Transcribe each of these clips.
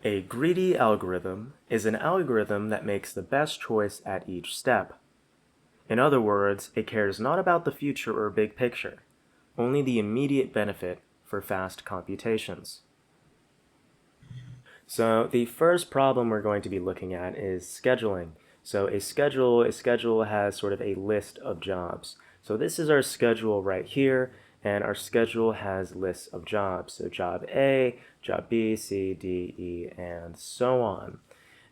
A greedy algorithm is an algorithm that makes the best choice at each step. In other words, it cares not about the future or big picture, only the immediate benefit for fast computations. So the first problem we're going to be looking at is scheduling. So a schedule has sort of a list of jobs. So this is our schedule right here, and our schedule has lists of jobs. So job A, job B, C, D, E, and so on.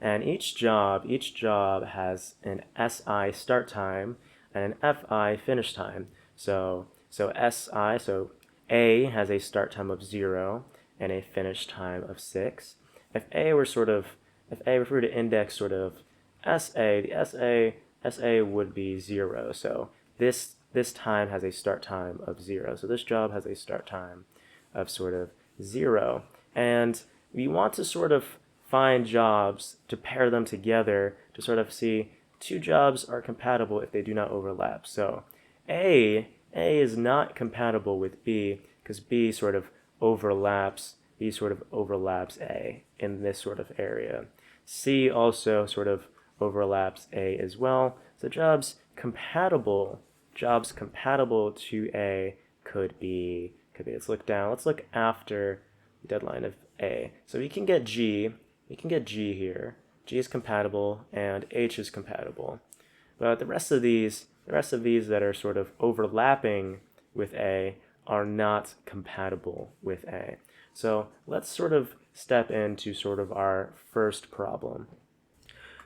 And each job has an SI start time and an FI finish time. So A has a start time of 0 and a finish time of 6. If A were to index sort of SA, the SA would be 0. So this time has a start time of 0. So this job has a start time of sort of 0. And we want to sort of find jobs to pair them together to sort of see two jobs are compatible if they do not overlap. So A is not compatible with B because B sort of overlaps A in this sort of area. C also sort of overlaps A as well. So jobs compatible to A could be let's look down. Let's look after the deadline of A. So we can get G here. G is compatible and H is compatible. But the rest of these that are sort of overlapping with A are not compatible with A. So let's sort of step into sort of our first problem.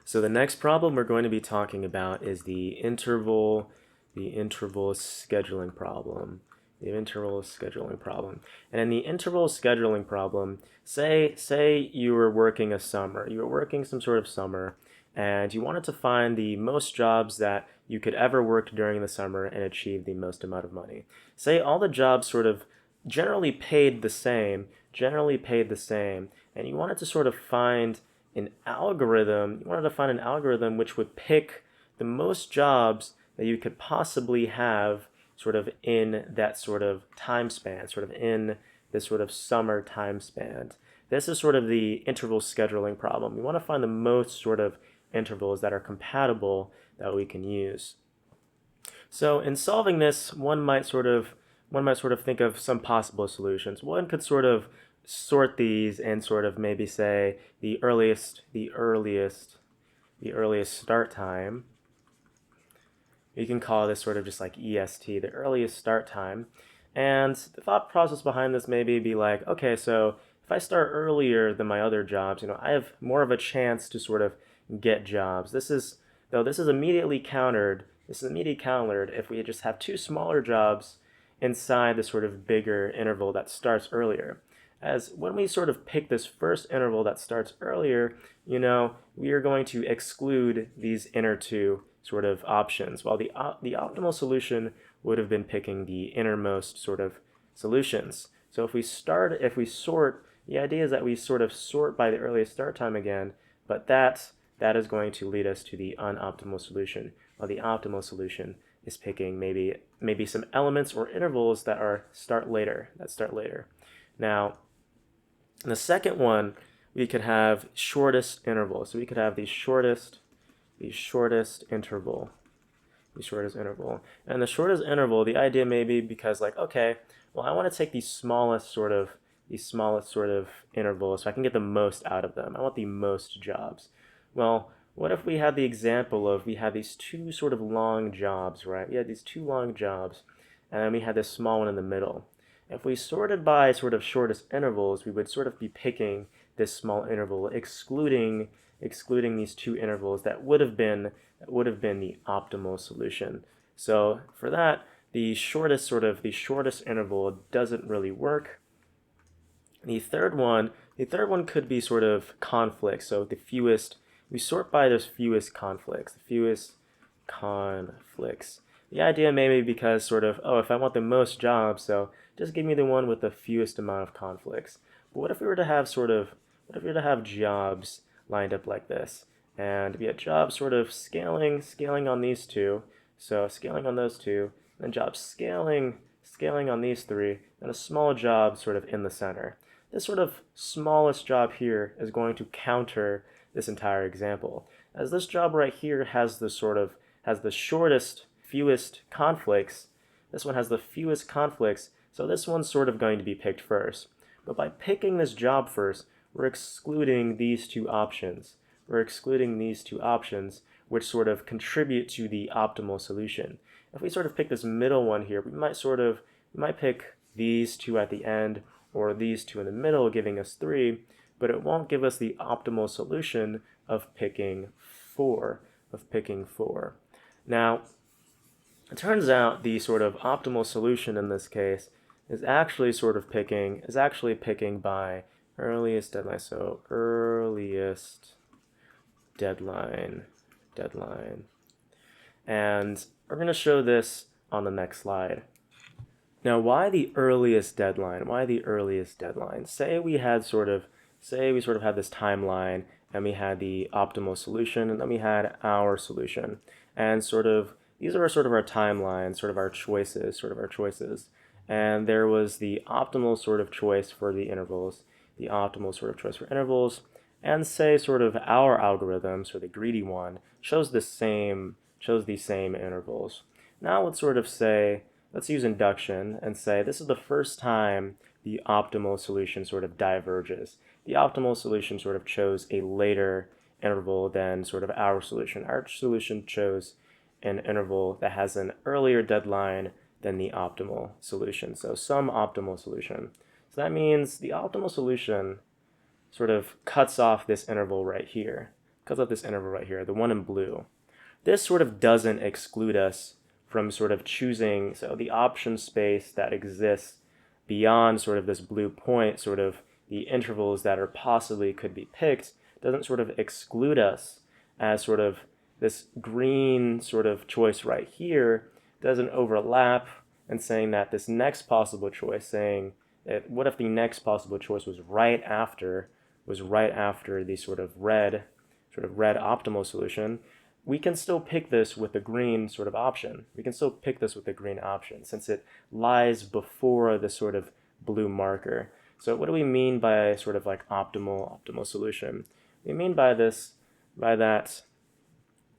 So the next problem we're going to be talking about is the interval scheduling problem. The interval scheduling problem. And in the interval scheduling problem, say you were working some sort of summer, and you wanted to find the most jobs that you could ever work during the summer and achieve the most amount of money. Say all the jobs sort of generally paid the same, and you wanted to sort of find an algorithm, which would pick the most jobs that you could possibly have sort of in that sort of time span, sort of in this sort of summer time span. This is sort of the interval scheduling problem. We want to find the most sort of intervals that are compatible that we can use. So in solving this, one might sort of think of some possible solutions. One could sort of sort these and sort of maybe say the earliest start time. You can call this sort of just like EST, the earliest start time. And the thought process behind this maybe be like, okay, so if I start earlier than my other jobs, I have more of a chance to sort of get jobs. This is immediately countered. If we just have two smaller jobs inside the sort of bigger interval that starts earlier. As when we sort of pick this first interval that starts earlier, we are going to exclude these inner two sort of options, while the optimal solution would have been picking the innermost sort of solutions. So if we sort, the idea is that we sort of sort by the earliest start time again, but that is going to lead us to the unoptimal solution, while the optimal solution is picking maybe some elements or intervals that start later. Now, in the second one, we could have shortest interval. So we could have the shortest interval. And the shortest interval, the idea may be because like, okay, well, I want to take these smallest sort of intervals so I can get the most out of them. I want the most jobs. Well, what if we had the example of we had these two sort of long jobs, right? We had these two long jobs, and then we had this small one in the middle. If we sorted by sort of shortest intervals, we would sort of be picking this small interval, excluding these two intervals that would have been the optimal solution. So for that, the shortest interval doesn't really work. The third one could be sort of conflicts. So we sort by those fewest conflicts. The idea may be because sort of, if I want the most jobs, so just give me the one with the fewest amount of conflicts. But what if we were to have jobs lined up like this, and we had jobs sort of scaling on these two, so scaling on those two, and jobs scaling on these three, and a small job sort of in the center. this sort of smallest job here is going to counter this entire example. As this job right here has the shortest, fewest conflicts, this one has the fewest conflicts, so this one's sort of going to be picked first. But by picking this job first, we're excluding these two options. We're excluding these two options, which sort of contribute to the optimal solution. If we sort of pick this middle one here, we might pick these two at the end, or these two in the middle, giving us 3, but it won't give us the optimal solution of picking 4. Now, it turns out the sort of optimal solution in this case is actually picking by earliest deadline. So earliest deadline. And we're going to show this on the next slide. Now, why the earliest deadline? Say we had sort of had this timeline, and we had the optimal solution, and then we had our solution, and these are sort of our timelines, sort of our choices, and there was the optimal sort of choice for the intervals, and say sort of our algorithm, so the greedy one, chose these same intervals. Now let's use induction and say this is the first time the optimal solution sort of diverges. The optimal solution sort of chose a later interval than sort of our solution. Our solution chose an interval that has an earlier deadline than the optimal solution. So some optimal solution. So that means the optimal solution sort of cuts off this interval right here. The one in blue. This sort of doesn't exclude us from sort of choosing, so the option space that exists beyond sort of this blue point, sort of the intervals that are possibly could be picked, doesn't sort of exclude us, as sort of this green sort of choice right here doesn't overlap, and saying that this next possible choice, saying that what if the next possible choice was right after the sort of red optimal solution, we can still pick this with the green sort of option. Since it lies before the sort of blue marker. So what do we mean by sort of like optimal solution? We mean by that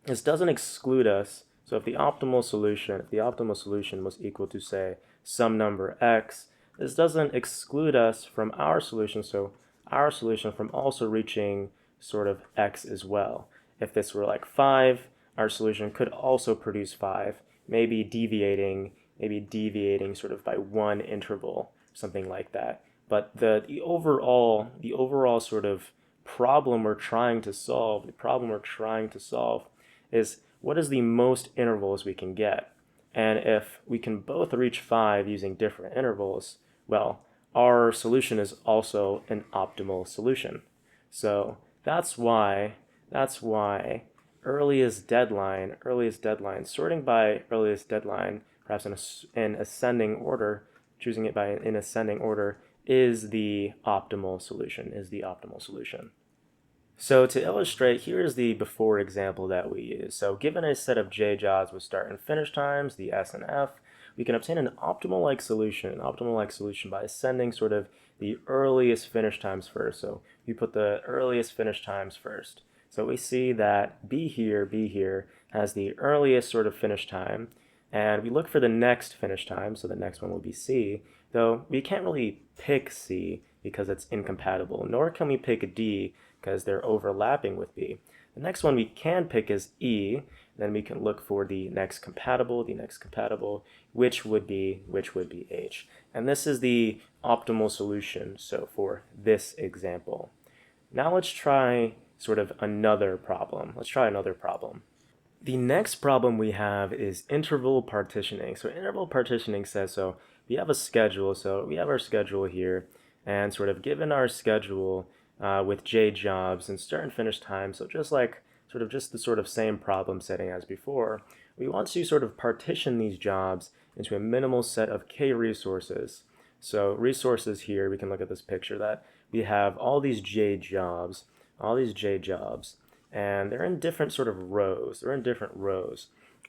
this doesn't exclude us. So if the optimal solution was equal to, say, some number x, this doesn't exclude us from our solution. So our solution from also reaching sort of x as well. If this were like 5, our solution could also produce 5, maybe deviating sort of by one interval, something like that. But the overall sort of problem we're trying to solve is what is the most intervals we can get. And if we can both reach 5 using different intervals, well, our solution is also an optimal solution. So that's why earliest deadline, sorting by earliest deadline, perhaps in ascending order, choosing it in ascending order, is the optimal solution. So to illustrate, here is the before example that we use. So given a set of j jobs with start and finish times, the s and f, we can obtain an optimal-like solution by ascending sort of the earliest finish times first. So we put the earliest finish times first. So we see that B here has the earliest sort of finish time, and we look for the next finish time, so the next one will be C, though we can't really pick C because it's incompatible, nor can we pick D because they're overlapping with B. The next one we can pick is E, then we can look for the next compatible, which would be H. And this is the optimal solution, so for this example. Now let's try sort of another problem. The next problem we have is interval partitioning. So interval partitioning says, so we have a schedule, so we have our schedule here, and sort of given our schedule with j jobs and start and finish time, so just the sort of same problem setting as before, we want to sort of partition these jobs into a minimal set of k resources. So resources here, we can look at this picture that we have all these j jobs, and they're in different sort of rows.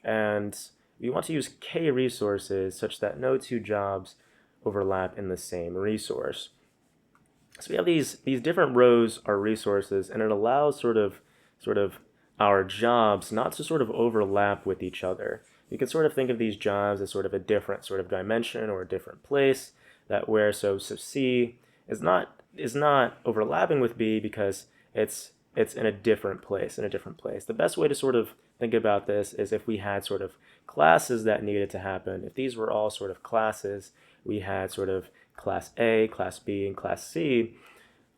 And we want to use k resources such that no two jobs overlap in the same resource. So we have these different rows are resources, and it allows sort of our jobs not to sort of overlap with each other. You can sort of think of these jobs as sort of a different sort of dimension or a different place that where so C is not overlapping with B because it's in a different place, The best way to sort of think about this is if we had sort of classes that needed to happen. If these were all sort of classes, we had sort of class A, class B, and class C.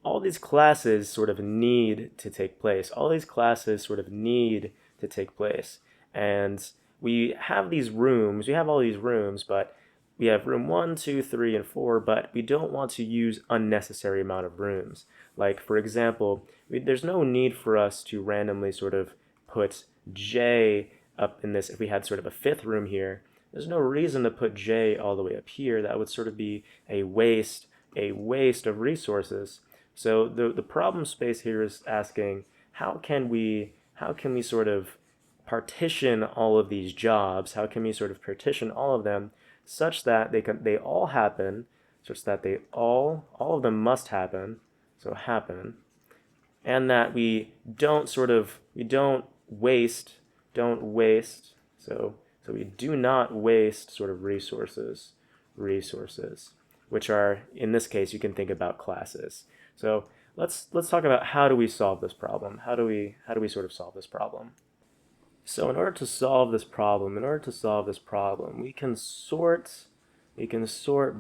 All these classes sort of need to take place. All these classes sort of need to take place. And we have these rooms, we have all these rooms, but we have room 1, 2, 3, and 4, but we don't want to use unnecessary amount of rooms. Like, for example, there's no need for us to randomly sort of put J up in this. If we had sort of a fifth room here, there's no reason to put J all the way up here. That would sort of be a waste of resources. So the problem space here is asking, how can we sort of partition all of these jobs? How can we sort of partition all of them such that they all happen, such that all of them must happen, so happen, and that we don't waste, so we do not waste sort of resources, which are, in this case, you can think about classes. So let's talk about how do we solve this problem? How do we sort of solve this problem? So in order to solve this problem, we can sort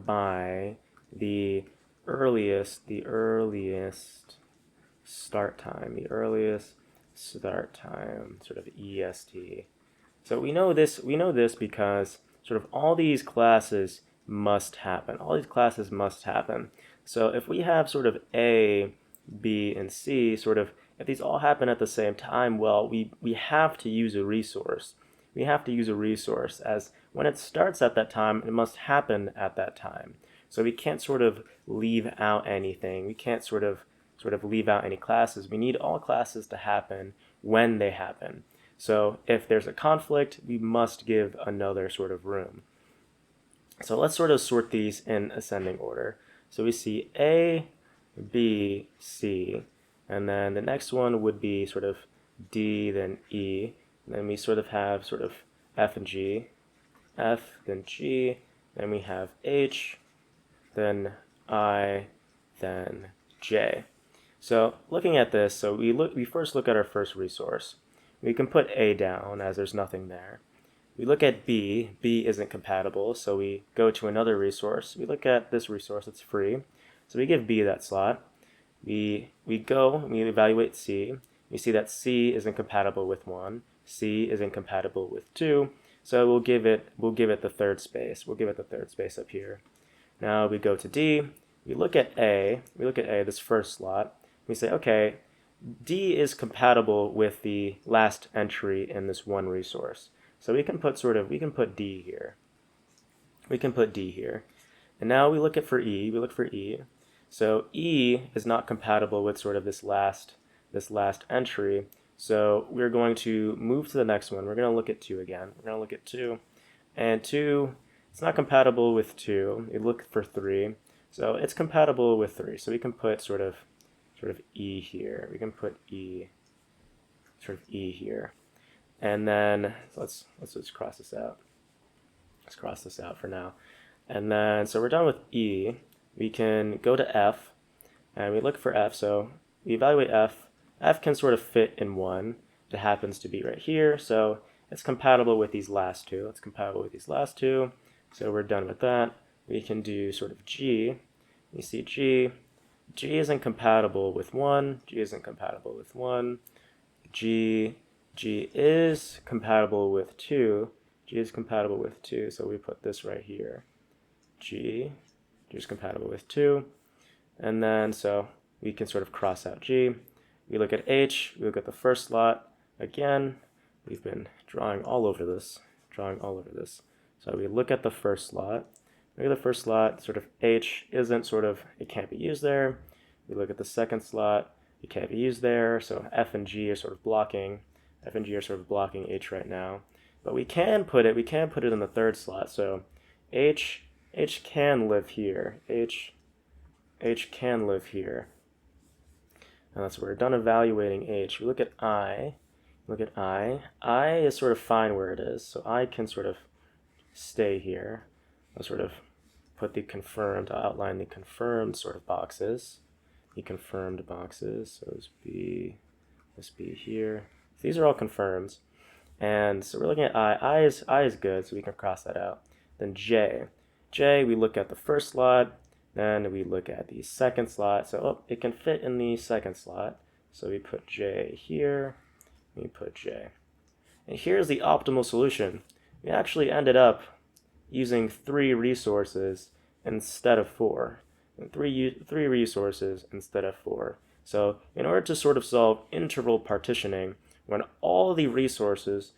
by the earliest start time, sort of EST. So we know this because sort of all these classes must happen. So if we have sort of A, B, and C, sort of, if these all happen at the same time, well, we have to use a resource. As when it starts at that time, it must happen at that time. So we can't sort of leave out anything. We can't sort of leave out any classes. We need all classes to happen when they happen. So if there's a conflict, we must give another sort of room. So let's sort of sort these in ascending order. So we see A, B, C, and then the next one would be sort of D, then E, and then we sort of have sort of F and G, F, then G, then we have H, then I, then J. So looking at this, so we first look at our first resource. We can put A down as there's nothing there. We look at B. B isn't compatible, so we go to another resource. We look at this resource, it's free. So we give B that slot. We evaluate C. We see that C isn't compatible with 1. C isn't compatible with 2. So we'll give it the third space. We'll give it the third space up here. Now we go to D. We look at A. This first slot. We say, okay, D is compatible with the last entry in this one resource. So we can put D here. And now we look for E. So E is not compatible with sort of this last entry. So we're going to move to the next one. We're going to look at 2 again. We're going to look at 2. And 2, it's not compatible with 2. We look for 3. So it's compatible with 3. So we can put sort of E here. We can put E here. And then so let's just cross this out. Let's cross this out for now. And then so we're done with E. We can go to F and we look for F. So we evaluate F. F can sort of fit in 1. It happens to be right here. So it's compatible with these last 2. So we're done with that. We can do sort of G. You see G. G isn't compatible with 1. G is compatible with 2. G is compatible with 2, so we put this right here. G is compatible with 2. And then, so we can sort of cross out G. We look at H, we look at the first slot. Again, we've been drawing all over this. So we look at the first slot. Sort of H isn't sort of, it can't be used there. We look at the second slot, it can't be used there. So F and G are sort of blocking. H right now. But we can put it in the third slot. So H can live here. H h can live here. And that's where we're done evaluating h. We look at I. I is sort of fine where it is, so I can sort of stay here. I'll sort of put the confirmed, I'll outline the confirmed sort of boxes. The confirmed boxes, so this B here. So these are all confirmed. And so we're looking at I. I is good, so we can cross that out. Then J. J, we look at the first slot, then we look at the second slot. So it can fit in the second slot. So we put J here, we put J. And here's the optimal solution. We actually ended up using 3 resources instead of 4. And three resources instead of 4. So in order to sort of solve interval partitioning, when all the resources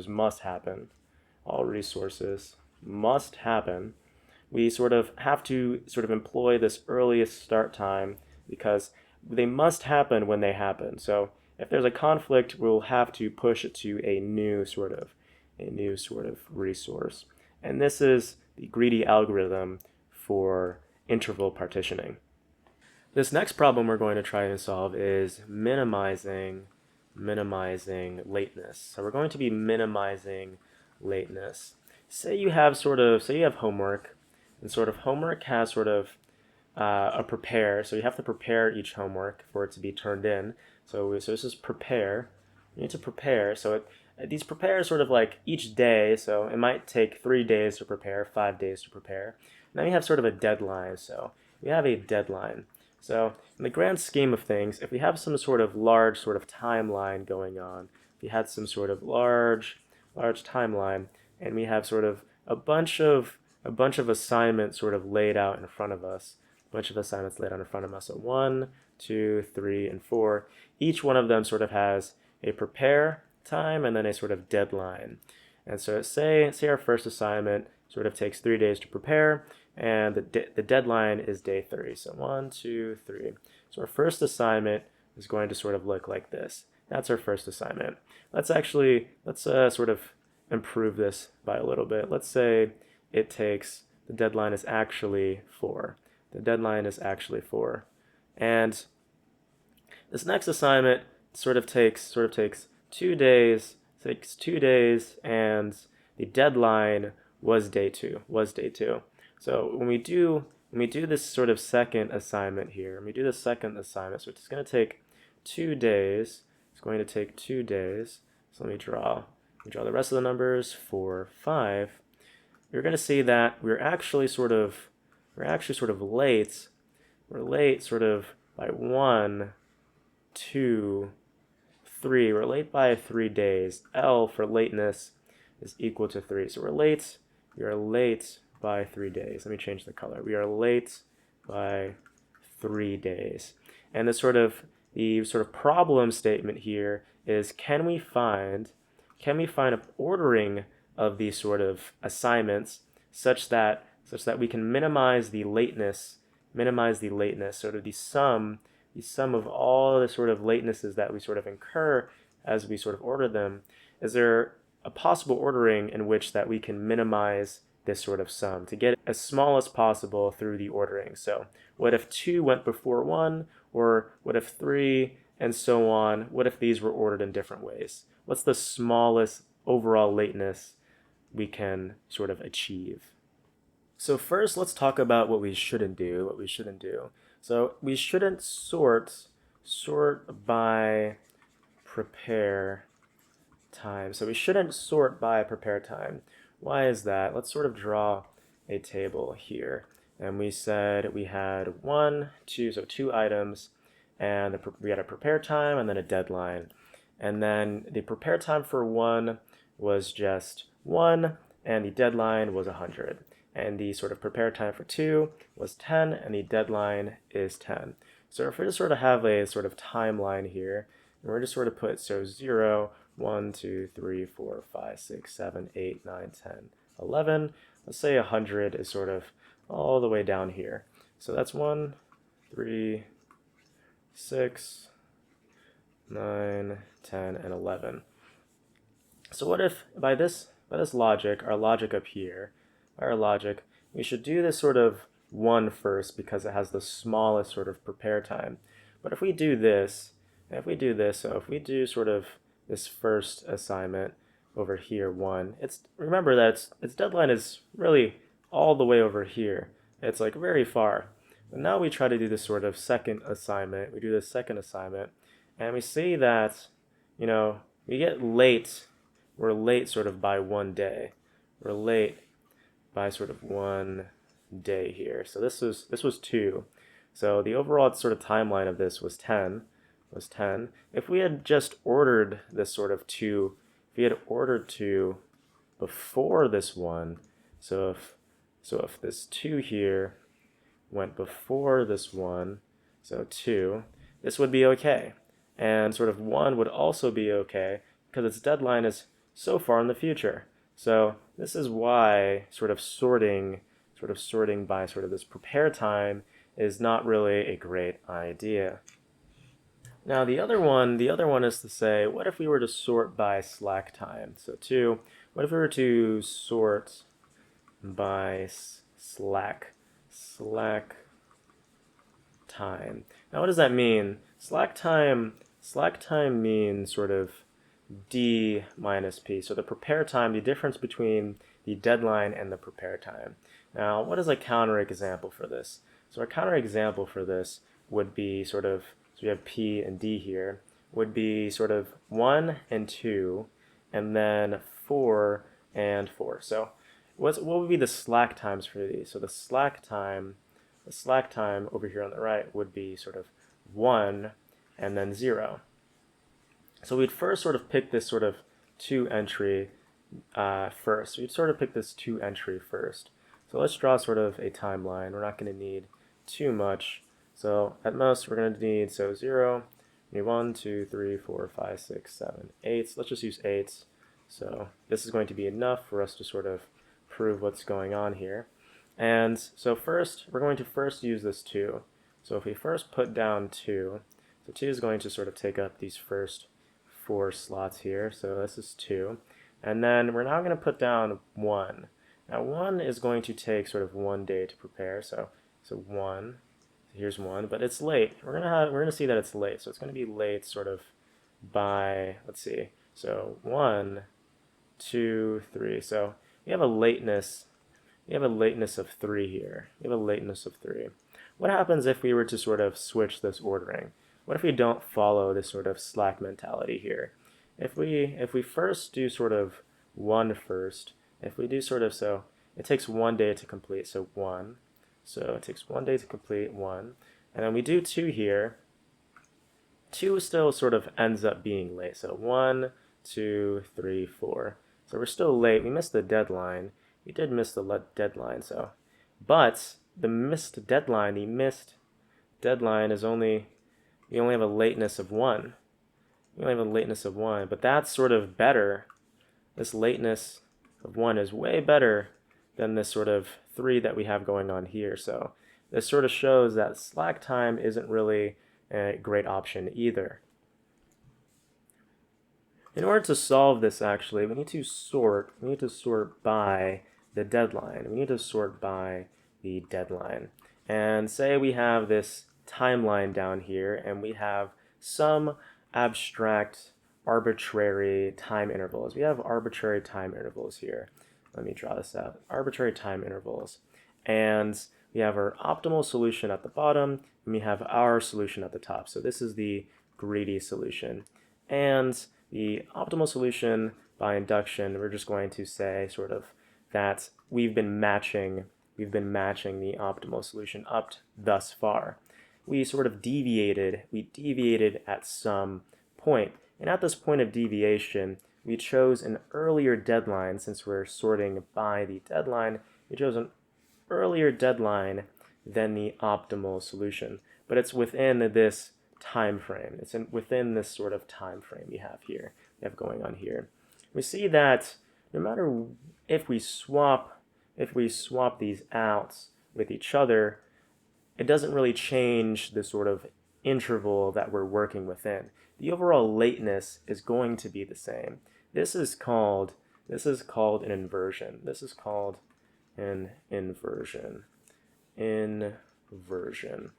must happen, all resources must happen, we sort of have to sort of employ this earliest start time because they must happen when they happen. So if there's a conflict, we'll have to push it to a new sort of resource. And this is the greedy algorithm for interval partitioning. This next problem we're going to try and solve is minimizing lateness. So we're going to be minimizing lateness. Say you have homework, and sort of homework has sort of a prepare. So you have to prepare each homework for it to be turned in. So this is prepare. You need to prepare. So these prepare sort of like each day. So it might take 3 days to prepare, 5 days to prepare. Now you have sort of a deadline. So we have a deadline. So in the grand scheme of things, if we have some sort of large sort of timeline going on, if we had some sort of large timeline, and we have sort of a bunch of assignments sort of laid out in front of us, So 1, 2, 3, and 4. Each one of them sort of has a prepare time and then a sort of deadline. And so say our first assignment sort of takes 3 days to prepare, and the deadline is day 30. So 1, 2, 3. So our first assignment is going to sort of look like this. That's our first assignment. Let's sort of improve this by a little bit. Let's say the deadline is actually 4. The deadline is actually 4. And this next assignment sort of takes 2 days, and the deadline was day 2. So when we do this sort of second assignment here, so it's going to take 2 days. It's going to take 2 days. So let me draw the rest of the numbers. 4, 5. You're going to see that we're actually sort of late. We're late sort of by 1, 2, 3. We're late by 3 days. L for lateness is equal to 3. So we are late by 3 days. Let me change the color. We are late by 3 days. And the sort of problem statement here is, can we find an ordering of these sort of assignments such that we can minimize the lateness, sort of the sum of all the sort of latenesses that we sort of incur as we sort of order them. Is there a possible ordering in which that we can minimize this sort of sum to get as small as possible through the ordering? So what if 2 went before 1, or what if 3, and so on? What if these were ordered in different ways? What's the smallest overall lateness we can sort of achieve? So first, let's talk about what we shouldn't do. So we shouldn't sort by prepare time. So we shouldn't sort by prepare time. Why is that? Let's sort of draw a table here. And we said we had 1, 2, so 2 items, and we had a prepare time and then a deadline. And then the prepare time for 1 was just 1, and the deadline was 100. And the sort of prepare time for 2 was 10, and the deadline is 10. So if we just sort of have a sort of timeline here, and we're just sort of put 0, 1, 2, 3, 4, 5, 6, 7, 8, 9, 10, 11. Let's say 100 is sort of all the way down here. So that's 1, 3, 6, 9, 10, and 11. So what if by this logic, our logic up here, we should do this sort of 1 first because it has the smallest sort of prepare time. But if we do this, so if we do sort of this first assignment over here, 1, remember that its deadline is really all the way over here. It's like very far. And now we try to do this sort of second assignment. We do this second assignment, and we see that, we get late. We're late sort of by 1 day. We're late by sort of 1 day here. So this was 2. So the overall sort of timeline of this was 10. If we had just ordered this sort of 2, if we had ordered 2 before this 1, so if this 2 here went before this 1, so 2, this would be okay. And sort of 1 would also be okay because its deadline is so far in the future. So this is why sort of sorting by sort of this prepare time is not really a great idea. Now the other one is to say, what if we were to sort by slack time? So 2, what if we were to sort by slack time? Now what does that mean? Slack time means sort of D minus P. So the prepare time, the difference between the deadline and the prepare time. Now, what is a counterexample for this? So our counterexample for this would be sort of, so we have P and D here, would be sort of 1 and 2, and then 4 and 4. So what would be the slack times for these? So the slack time over here on the right would be sort of 1 and then 0. So we'd first sort of pick this sort of 2 entry first. We'd sort of pick this 2 entry first. So let's draw sort of a timeline. We're not going to need too much. So at most we're going to need, so 0, we need 1, 2, 3, 4, 5, 6, 7, 8. Let's just use 8. So this is going to be enough for us to sort of prove what's going on here. And so first, we're going to first use this 2. So if we first put down 2, so 2 is going to sort of take up these first 4 slots here. So this is 2. And then we're now going to put down 1. Now 1 is going to take sort of 1 day to prepare. So 1, here's 1, but it's late. We're gonna see that it's late. So it's going to be late sort of by, let's see. So 1, 2, 3. So we have a lateness. We have a lateness of 3 here. We have a lateness of 3. What happens if we were to sort of switch this ordering? What if we don't follow this sort of slack mentality here? If we first do sort of 1 first, if we do sort of, so it takes 1 day to complete, so 1. So it takes 1 day to complete 1. And then we do 2 here. 2 still sort of ends up being late. So 1, 2, 3, 4. So we're still late. We missed the deadline. We did miss the deadline, so. But the missed deadline is only, we only have a lateness of 1. We only have a lateness of 1, but that's sort of better. This lateness of 1 is way better than this sort of 3 that we have going on here. So this sort of shows that slack time isn't really a great option either. In order to solve this, actually, we need to sort by the deadline. We need to sort by the deadline. And say we have this timeline down here, and we have some abstract, arbitrary time intervals. We have arbitrary time intervals here. Let me draw this out. Arbitrary time intervals. And we have our optimal solution at the bottom, and we have our solution at the top. So this is the greedy solution. And the optimal solution by induction, we're just going to say sort of that we've been matching the optimal solution up thus far. We sort of deviated at some point. And at this point of deviation, we chose an earlier deadline. Since we're sorting by the deadline, we chose an earlier deadline than the optimal solution. But it's within this time frame. It's within this sort of time frame we have going on here. We see that no matter if we swap these out with each other, it doesn't really change the sort of interval that we're working within. The overall lateness is going to be the same. This is called an inversion. This is called an inversion. inversion.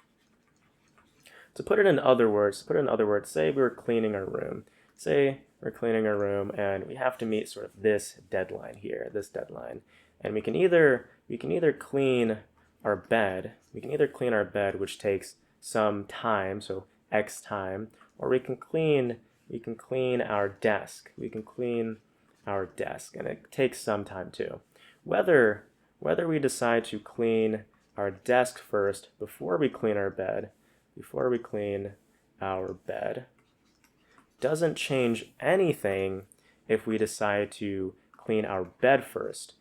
To put it in other words, say we were cleaning our room. Say we're cleaning our room and we have to meet sort of this deadline here, this deadline. And we can either clean our bed, which takes some time, so X time, or we can clean our desk. And it takes some time too. Whether we decide to clean our desk first before we clean our bed, doesn't change anything if we decide to clean our bed first.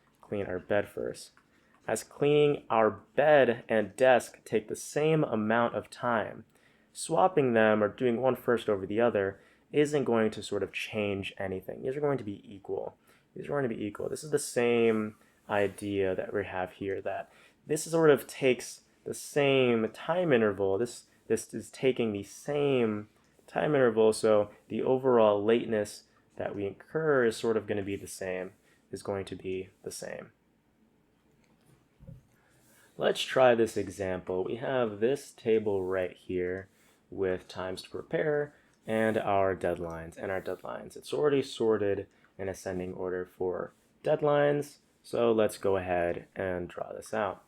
As cleaning our bed and desk take the same amount of time, swapping them or doing one first over the other isn't going to sort of change anything. These are going to be equal. This is the same idea that we have here, that this sort of takes the same time interval. This is taking the same time interval, so the overall lateness that we incur is sort of going to be the same, Let's try this example. We have this table right here with times to prepare and our deadlines. It's already sorted in ascending order for deadlines, so let's go ahead and draw this out.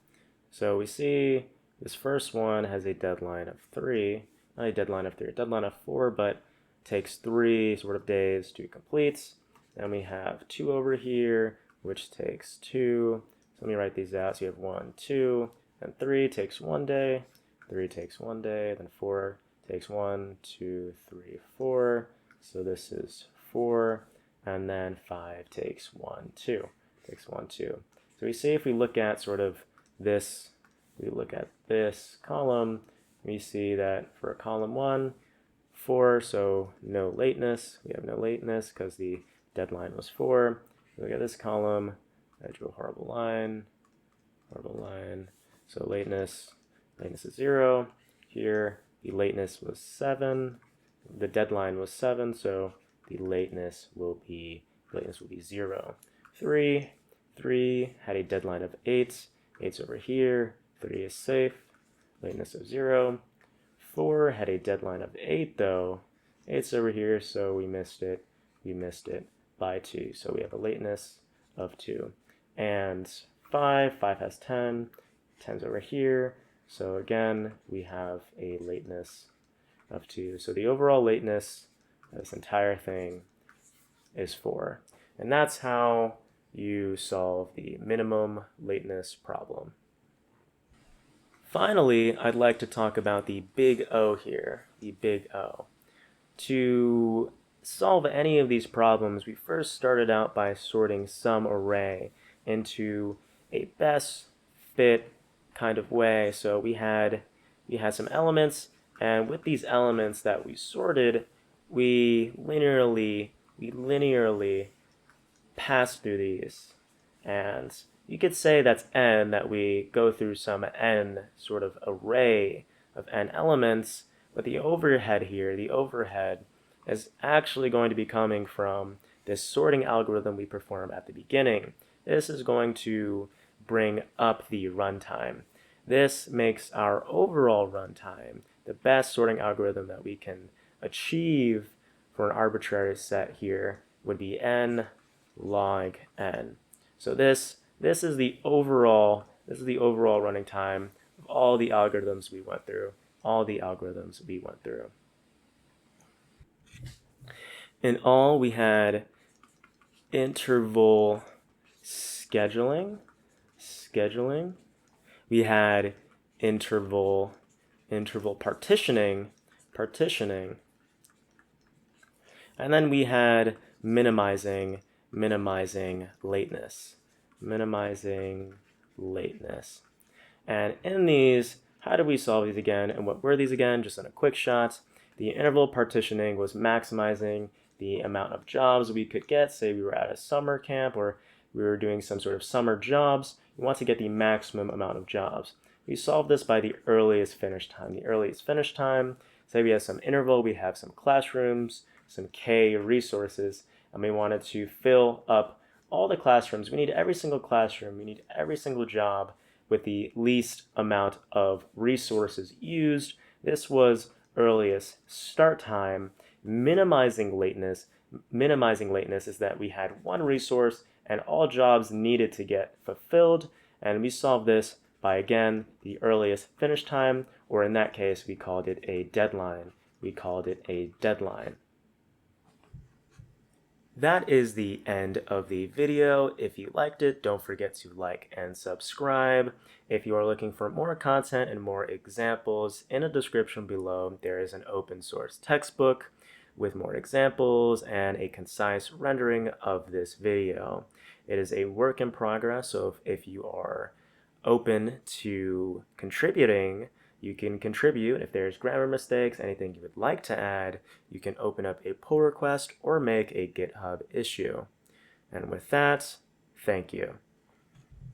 So we see this first one has a deadline of 3, not a deadline of 4, but takes 3 sort of days to complete. Then we have 2 over here, which takes 2. So let me write these out. So you have 1, 2, and 3 takes 1 day. 3 takes 1 day. Then 4 takes 1, 2, 3, 4. So this is 4. And then 5 takes 1, 2. So we see if we look at sort of this, column, we see that for column 1, 4, so no lateness. We have no lateness because the deadline was 4. Look at this column. I drew a horrible line. So lateness is 0. Here, the lateness was 7. The deadline was 7, so the lateness will be 0. 3 had a deadline of 8. 8's over here. 3 is safe. Lateness of 0. 4 had a deadline of 8 though. 8's over here, so we missed it. By 2. So we have a lateness of 2. And 5 has 10. 10's over here. So again, we have a lateness of 2. So the overall lateness of this entire thing is 4. And that's how you solve the minimum lateness problem. Finally, I'd like to talk about the big O here, the big O. To solve any of these problems, we first started out by sorting some array into a best fit kind of way. So we had some elements, and with these elements that we sorted, we linearly pass through these. And you could say that's n, that we go through some n sort of array of n elements, but the overhead here, is actually going to be coming from this sorting algorithm we perform at the beginning. This is going to bring up the runtime. This makes our overall runtime the best sorting algorithm that we can achieve for an arbitrary set here would be n log n. So this is the overall running time of all the algorithms we went through. In all, we had interval scheduling. We had interval partitioning, and then we had minimizing lateness. And in these, how do we solve these again? And what were these again? Just in a quick shot. The interval partitioning was maximizing the amount of jobs we could get. Say we were at a summer camp or we were doing some sort of summer jobs. We want to get the maximum amount of jobs. We solve this by the earliest finish time. Say we have some interval, we have some classrooms, some K resources, and we wanted to fill up all the classrooms. We need every single classroom, we need every single job with the least amount of resources used. This was earliest start time. Minimizing lateness is that we had one resource and all jobs needed to get fulfilled, and we solved this by, again, the earliest finish time, or in that case, we called it a deadline. That is the end of the video. If you liked it, don't forget to like and subscribe. If you are looking for more content and more examples, in the description below, there is an open source textbook with more examples and a concise rendering of this video. It is a work in progress, so if you are open to contributing, you can contribute. If there's grammar mistakes, anything you would like to add, you can open up a pull request or make a GitHub issue. And with that, thank you.